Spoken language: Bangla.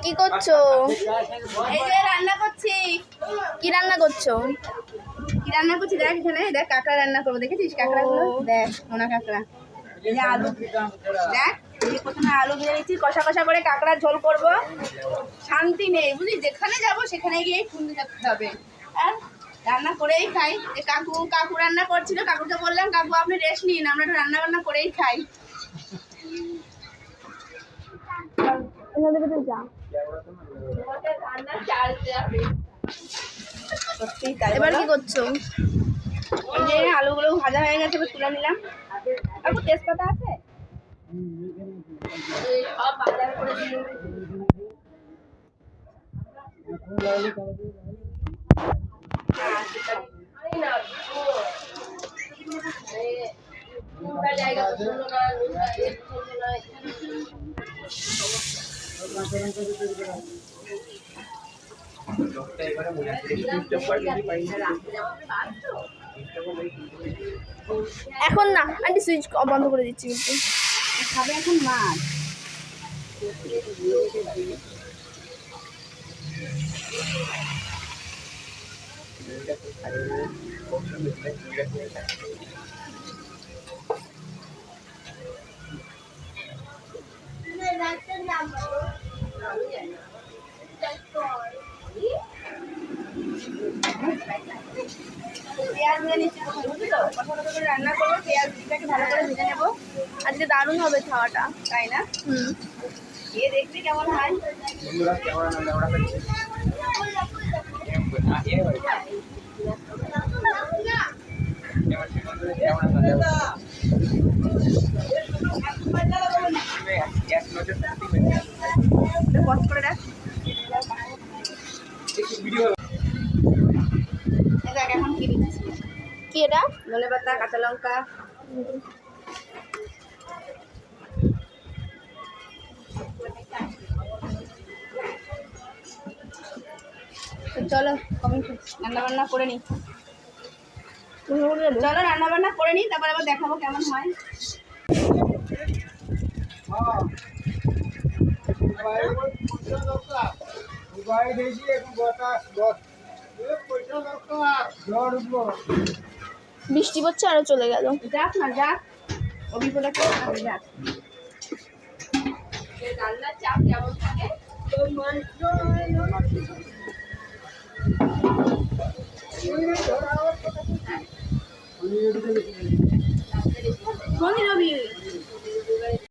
কি করছো? এই যে রান্না করছি। কি রান্না করছো? দেখ এখানে দেখ কাঁকড়া রান্না করবো, দেখেছিস কাঁকড়াগুলো? দেখ নোনা কাঁকড়া। এই যে আলু দেখ, এই প্রথমে আলু ভেজে নিচ্ছি, কষা কষা করে কাঁকড়ার ঝোল করব। শান্তি নেই বুঝলি, যেখানে যাব সেখানে গিয়ে খুঁজে থাকতে হবে। আর রান্না করেই খাই। কাকু রান্না করছিল, কাকুকে বললাম কাকু আপনি রেস্ট নিন, আমরা একটু রান্না বান্না করেই খাই। এবার কি করছো? এই যে আলুগুলো ভাজা হয়ে গেছে, এবার তুলে নিলাম। কাকু তেজপাতা আছে? সব বাজার করে দিয়ে এখন না আন্টি, সুইচ বন্ধ করে দিচ্ছি কিন্তু। খাবে এখন মাছ। পেঁয়াজ দিয়ে নিচ্ছি, রান্না করবো, পেঁয়াজটাকে ভালো করে ভেজে নেবো। আজকে দারুণ হবে খাওয়াটা, তাই না? খেয়ে দেখবি কেমন হয়। করে দেখ এখন কি দিচ্ছি, কি এটা? ধনেপাতা, কাঁচা লঙ্কা। চলো রান্না বান্না করে নি, চলো রান্না বান্না করে নি, তারপর আবার দেখাবো কেমন হয়। বৃষ্টি পড়ছে আরো চলে গেল। যাক না যাক, অভিজ্ঞতা যাক। রান্নার চাপ কেমন থাকে? রবি